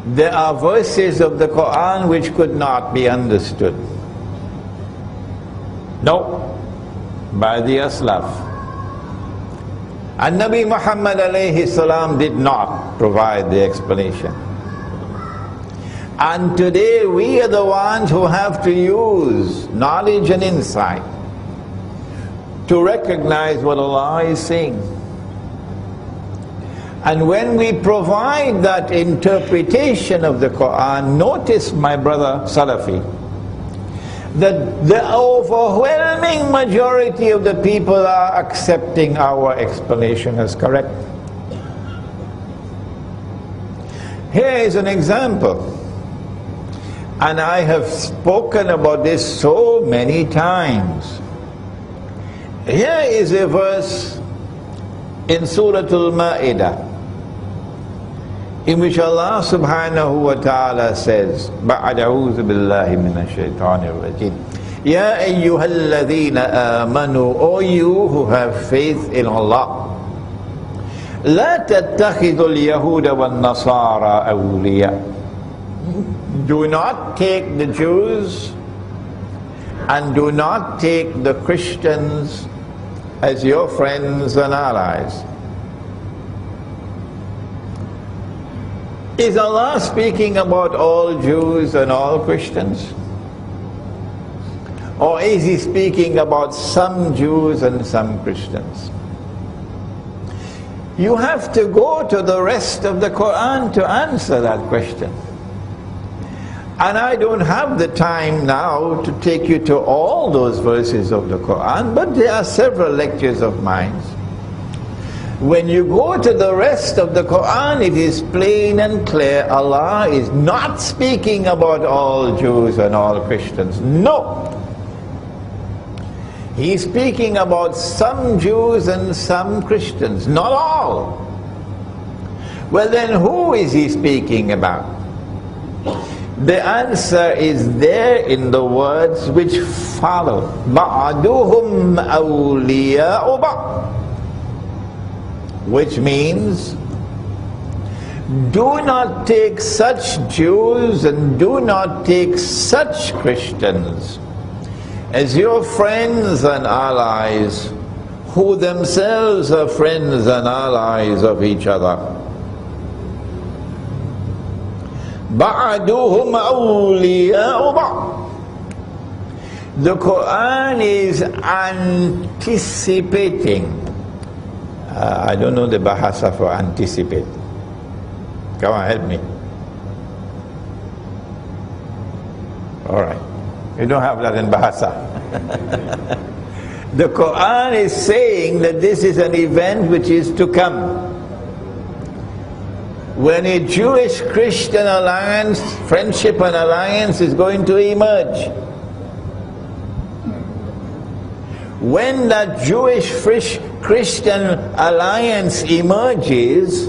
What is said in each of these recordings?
there are verses of the Quran which could not be understood. No, by the Aslaf. And Nabi Muhammad alayhi salam did not provide the explanation. And today we are the ones who have to use knowledge and insight to recognize what Allah is saying. And when we provide that interpretation of the Quran, notice, my brother Salafi, that the overwhelming majority of the people are accepting our explanation as correct. Here is an example. And I have spoken about this so many times. Here is a verse in Surah Al-Ma'idah, in which Allah subhanahu wa ta'ala says, بَعْدَ أَعُوذُ بِاللَّهِ مِنَ الشَّيْطَانِ الرَّجِيمِ يَا أَيُّهَا الَّذِينَ آمَنُوا, O you who have faith in Allah, لَا تَتَّخِذُوا الْيَهُودَ وَالنَّصَارَى أَوْلِيَاءَ. Do not take the Jews and do not take the Christians as your friends and allies. Is Allah speaking about all Jews and all Christians? Or is He speaking about some Jews and some Christians? You have to go to the rest of the Quran to answer that question. And I don't have the time now to take you to all those verses of the Quran, but there are several lectures of mine. When you go to the rest of the Quran, it is plain and clear, Allah is not speaking about all Jews and all Christians. No. He's speaking about some Jews and some Christians, not all. Well then, who is He speaking about? The answer is there in the words which follow. بَعْدُهُمْ أَوْلِيَاءُ بَعْضٍ, which means, do not take such Jews and do not take such Christians as your friends and allies, who themselves are friends and allies of each other. بَعْدُهُمْ أَوْلِيَاءُ بَعْضٍ. The Quran is anticipating. I don't know the bahasa for anticipate. Come on, help me. All right. You don't have that in bahasa. The Quran is saying that this is an event which is to come. When a Jewish-Christian alliance, friendship and alliance is going to emerge. When that Jewish-Christian alliance emerges,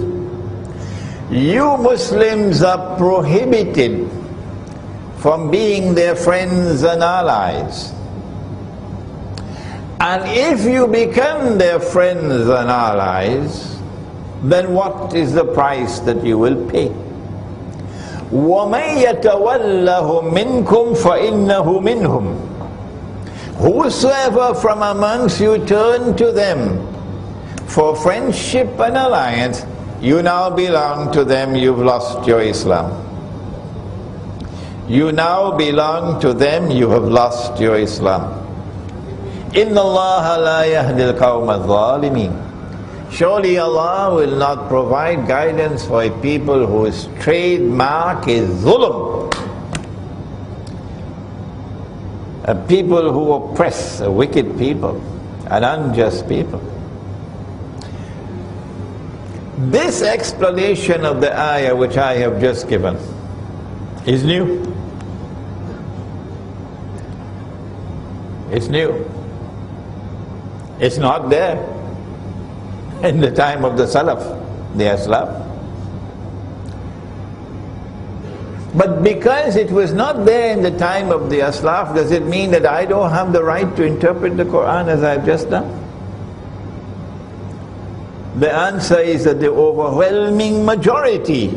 you Muslims are prohibited from being their friends and allies. And if you become their friends and allies, then what is the price that you will pay? وَمَنْ يَتَوَلَّهُ مِنْكُمْ فَإِنَّهُ مِنْهُمْ. Whosoever from amongst you turn to them for friendship and alliance, you now belong to them, you've lost your Islam. You now belong to them, you have lost your Islam. إِنَّ اللَّهَ لَا يَهْدِي الْقَوْمَ الظَّالِمِينَ. Surely Allah will not provide guidance for a people whose trademark is zulm. A people who oppress, a wicked people, an unjust people. This explanation of the ayah which I have just given is new. It's new. It's not there in the time of the Salaf, the Aslaf. But because it was not there in the time of the Aslaf, does it mean that I don't have the right to interpret the Quran as I've just done? The answer is that the overwhelming majority